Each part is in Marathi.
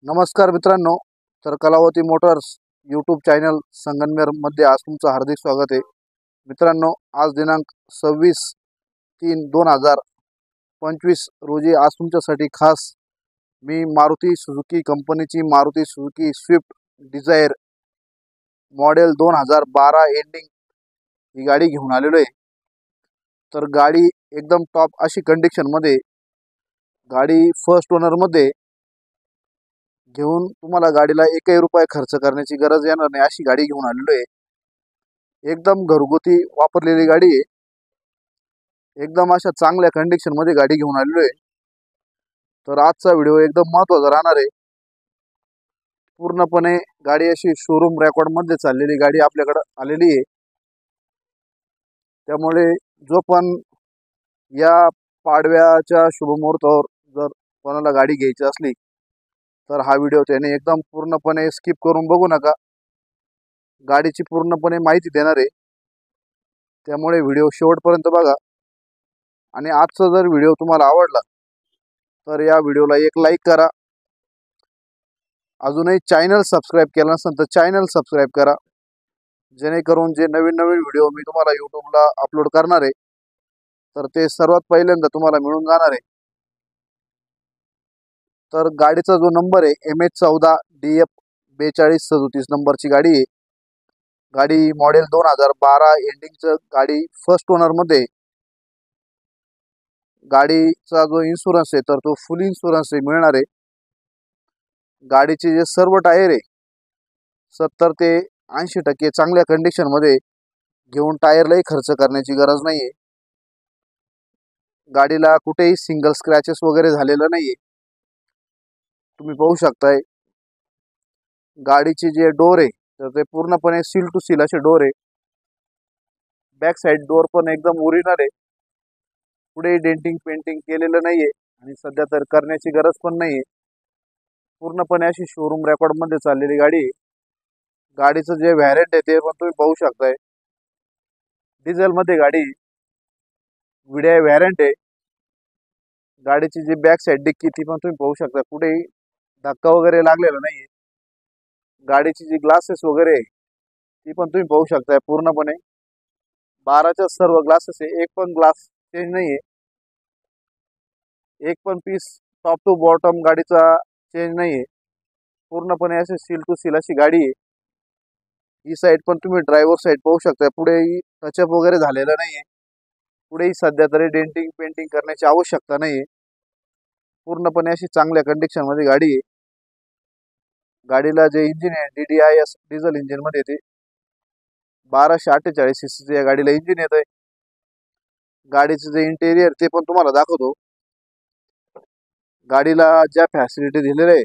नमस्कार मित्रांनो, तर कलावती मोटर्स यूट्यूब चॅनल संगमनेरमध्ये आज तुमचं हार्दिक स्वागत आहे. मित्रांनो, आज दिनांक 26/3/2025 रोजी आज तुमच्यासाठी खास मी मारुती सुझुकी कंपनीची Maruti Suzuki Swift Dzire model 2012 ending ही गाडी घेऊन आलेलो आहे. तर गाडी एकदम टॉप अशी कंडिशनमध्ये, गाडी फर्स्ट ओनरमध्ये घेऊन तुम्हाला गाडीला एकही रुपया खर्च करण्याची गरज येणार नाही अशी गाडी घेऊन आलेलो आहे. एकदम घरगुती वापरलेली गाडी आहे. एकदम अशा चांगल्या कंडिशनमध्ये गाडी घेऊन आलेलो आहे. तर आजचा व्हिडिओ एकदम महत्त्वाचा राहणार आहे. पूर्णपणे गाडी अशी शोरूम रेकॉर्डमध्ये चाललेली गाडी आपल्याकडे आलेली आहे. त्यामुळे जो पण या पाडव्याच्या शुभमुहूर्तावर जर कोणाला गाडी घ्यायची असली तर हा व्हिडिओ त्याने एकदम पूर्णपणे स्किप करून बघू नका. गाडीची पूर्णपणे माहिती देणार आहे, त्यामुळे व्हिडिओ शेवटपर्यंत बघा. आणि आजचा जर व्हिडिओ तुम्हाला आवडला तर या व्हिडिओला एक लाईक करा. अजूनही चॅनल सबस्क्राईब केलं नसेल तर चॅनल सबस्क्राईब करा, जेणेकरून जे नवीन नवीन व्हिडिओ मी तुम्हाला यूट्यूबला अपलोड करणार आहे तर ते सर्वात पहिल्यांदा तुम्हाला मिळून जाणार आहे. तर गाडीचा जो नंबर आहे MH14 DF 4237 नंबरची गाडी आहे. गाडी मॉडेल 2012 एंडिंगचं गाडी फर्स्ट ओनरमध्ये. गाडीचा जो इन्शुरन्स आहे तर तो फुल इन्शुरन्स आहे मिळणार आहे. गाडीचे जे सर्व टायर आहे 70 ते 80% चांगल्या कंडिशनमध्ये घेऊन टायरलाही खर्च करण्याची गरज नाही आहे. गाडीला कुठेही सिंगल स्क्रॅचेस वगैरे झालेलं नाही आहे. तुम्ही पाहू शकताय गाडीचे जे डोर आहे तर ते पूर्णपणे सील टू सील असे डोर आहे. बॅक साईड डोर पण एकदम ओरिजिनल आहे. पुढे डेंटिंग पेंटिंग केलेलं नाही आहे आणि सध्या तर करण्याची गरज पण नाही आहे. पूर्णपणे अशी शोरूम रेकॉर्डमध्ये चाललेली गाडी आहे. गाडीचं जे व्हॅरियंट आहे ते पण तुम्ही पाहू शकताय. डिझेलमध्ये गाडी व्हिडिओ व्हॅरियंट आहे. गाडीची जी बॅक साईड डिक्की ती पण तुम्ही पाहू शकता, कुठेही धक्का वगैरे लागलेला नाही आहे. गाडीची जी ग्लासेस वगैरे आहे ती पण तुम्ही पाहू शकताय. पूर्णपणे 12च्या सर्व ग्लासेस आहे. एक पण ग्लास चेंज नाही आहे. एक पण पीस टॉप टू बॉटम गाडीचा चेंज नाही आहे. पूर्णपणे असे सील टू सील अशी गाडी आहे. ही साईड पण तुम्ही ड्रायव्हर साईड पाहू शकता, पुढेही टचअप वगैरे झालेलं नाही आहे. पुढेही सध्या तरी डेंटिंग पेंटिंग करण्याची आवश्यकता नाही आहे. पूर्णपणे अशी चांगल्या कंडिशनमध्ये गाडी आहे. गाडीला जे इंजिन आहे DDIS डिझेल इंजिनमध्ये येते. 1248 cc या गाडीला इंजिन येत आहे. गाडीचं जे इंटेरियर ते पण तुम्हाला दाखवतो. गाडीला ज्या फॅसिलिटी दिलेल्या आहे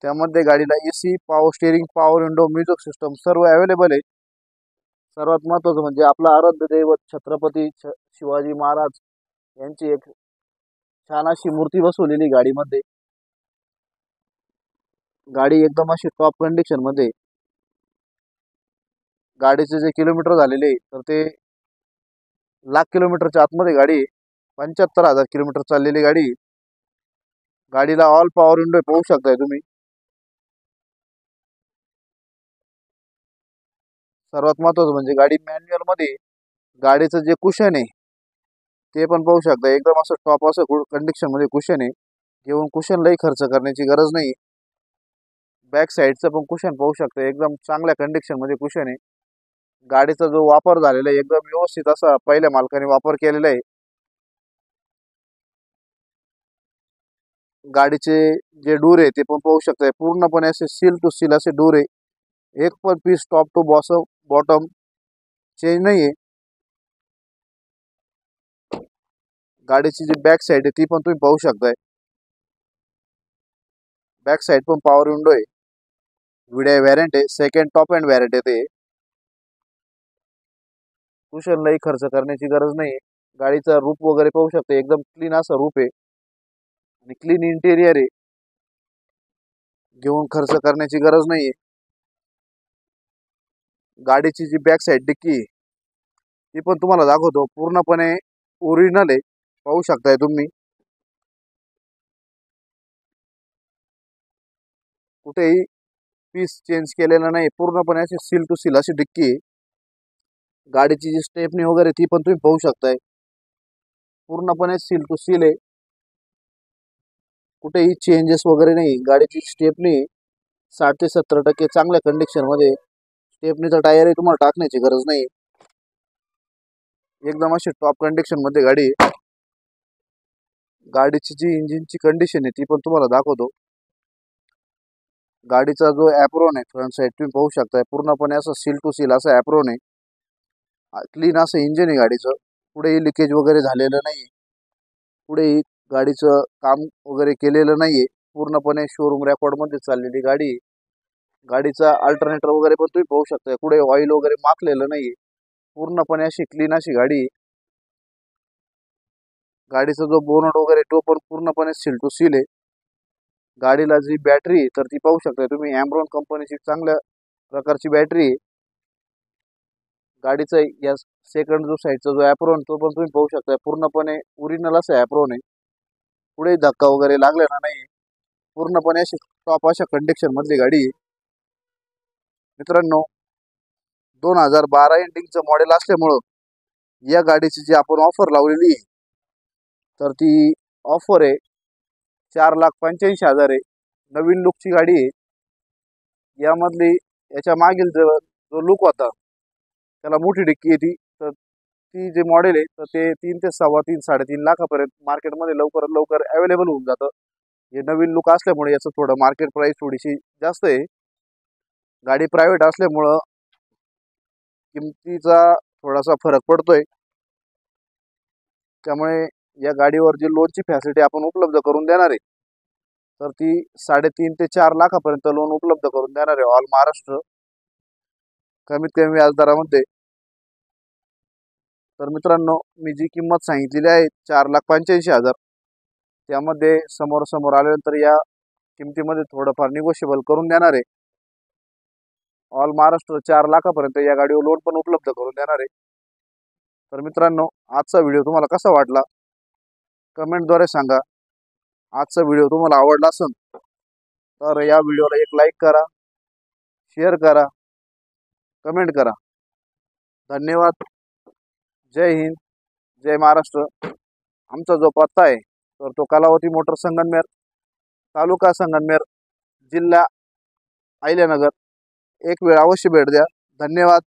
त्यामध्ये गाडीला AC, power steering, power window, music system सर्व अवेलेबल आहे. सर्वात महत्त्वाचं म्हणजे आपला आराध्य दैवत छत्रपती शिवाजी महाराज यांची एक छान अशी मूर्ती बसवलेली गाडीमध्ये. गाडी एकदम अशी टॉप कंडिशनमध्ये. गाडीचे जे किलोमीटर झालेले तर ते लाख किलोमीटरच्या आतमध्ये गाडी 75,000 किलोमीटर चाललेली गाडी. गाडीला ऑल पॉवर विंडो पाहू शकताय तुम्ही. सर्वात महत्त्वाचं म्हणजे गाडी मॅन्युअल मध्ये. गाडीचं जे कुशन आहे ते पण पाहू शकता. एकदम असं टॉप असं कंडिशन मध्ये कुशन आहे. घेऊन कुशनलाही खर्च करण्याची गरज नाही. बॅक साईडचं पण कुशन पाहू शकता, एकदम चांगल्या कंडिशन मध्ये कुशन आहे. गाडीचा जो वापर झालेला आहे एकदम व्यवस्थित असा पहिल्या मालकाने वापर केलेला आहे. गाडीचे जे डोर आहे ते पण पाहू शकताय, पूर्णपणे असे सील टू सील असे डोर आहे. एक पण piece top to bottom change नाही आहे. गाडीची जी बॅक साईड आहे ती पण तुम्ही पाहू शकताय. बॅक साईड पण पॉवर विंडो आहे. व्हिडिओ व्हॅरियंट आहे. सेकंड टॉप अँड व्हॅरियंट आहे ते. कुशनलाही खर्च करण्याची गरज नाही. गाडीचा रूप वगैरे पाहू शकता, एकदम क्लीन असं रूप आहे आणि क्लीन इंटेरियर आहे. घेऊन खर्च करण्याची गरज नाही. गाडीची जी बॅक साईड डिक्की ती पण तुम्हाला दाखवतो. पूर्णपणे ओरिजिनल आहे, पाहू शकताय तुम्ही. कुठेही पीस चेंज केलेला नाही, पूर्णपणे अशी सील टू सील अशी डिक्की आहे. गाडीची जी स्टेपनी वगैरे ती पण तुम्ही पाहू शकताय, पूर्णपणे सील टू सील आहे. कुठेही चेंजेस वगैरे नाही. गाडीची स्टेपनी 60 ते 70% चांगल्या कंडिशन मध्ये. स्टेपनीचा टायरही तुम्हाला टाकण्याची गरज नाही, एकदम अशी टॉप कंडिशन मध्ये गाडी आहे. गाडीची जी इंजिनची कंडिशन आहे ती पण तुम्हाला दाखवतो. गाडीचा जो ॲप्रोन आहे फ्रंट साईड तुम्ही पाहू शकताय, पूर्णपणे असं सील टू सील असं ॲप्रोन आहे. क्लीन असं इंजिन आहे गाडीचं. पुढेही लिकेज वगैरे झालेलं नाही, पुढेही गाडीचं काम वगैरे केलेलं नाहीये. पूर्णपणे शोरूम रेकॉर्डमध्ये चाललेली गाडी. गाडीचा अल्टरनेटर वगैरे पण तुम्ही पाहू शकता, पुढे ऑइल वगैरे माखलेलं नाहीये. पूर्णपणे अशी क्लीन अशी गाडी. गाडीचा जो बोनट वगैरे तो पण पूर्णपणे सील टू सील आहे. गाडीला जी बॅटरी आहे तर ती पाहू शकता तुम्ही, ॲम्ब्रोन कंपनीची चांगल्या प्रकारची बॅटरी आहे. गाडीचा या सेकंड जो साईडचा जो ॲप्रोन तो पण तुम्ही पाहू शकता, पूर्णपणे ओरिजिनल असं ॲप्रोन आहे. पुढे धक्का वगैरे लागलेला नाही. पूर्णपणे अशी टॉप अशा कंडिशन मधली गाडी आहे. मित्रांनो, 2012 एंडिंगचं मॉडेल असल्यामुळं या गाडीची जी आपण ऑफर लावलेली आहे तर ती ऑफर आहे 4,85,000 आहे. नवीन लुकची गाडी आहे. यामधली याच्या मागील जो लुक होता त्याला मोठी डिक्की आहे ती, तर ती जे मॉडेल आहे तर ते 3 ते 3.5 3.5 लाखापर्यंत मार्केटमध्ये लवकरात लवकर अवेलेबल होऊन जातं. हे नवीन लुक असल्यामुळे याचं थोडं मार्केट प्राइस थोडीशी जास्त आहे. गाडी प्रायव्हेट असल्यामुळं किमतीचा थोडासा फरक पडतोय. त्यामुळे या गाडीवर जी लोनची फॅसिलिटी आपण उपलब्ध करून देणार आहे तर ती 3.5 ते 4 लाखापर्यंत लोन उपलब्ध करून देणार आहे ऑल महाराष्ट्र, कमीत कमी व्याजदरामध्ये. तर मित्रांनो, मी जी किंमत सांगितलेली आहे 4,85,000, त्यामध्ये समोर आल्यानंतर या किमतीमध्ये थोडंफार निगोशिएबल करून देणार आहे. ऑल महाराष्ट्र 4 लाखापर्यंत या गाडीवर लोन पण उपलब्ध करून देणार आहे. तर मित्रांनो, आजचा व्हिडिओ तुम्हाला कसा वाटला कमेंटद्वारे सांगा. आजचा व्हिडिओ तुम्हाला आवडला असेल तर या व्हिडिओला एक लाईक करा, शेअर करा, कमेंट करा. धन्यवाद. जय हिंद, जय महाराष्ट्र. आमचा जो पत्ता आहे तर तो कलावती मोटर संगमनेर, तालुका संगमनेर, जिल्हा अहिल्यानगर. एक वेळ अवश्य भेट द्या. धन्यवाद.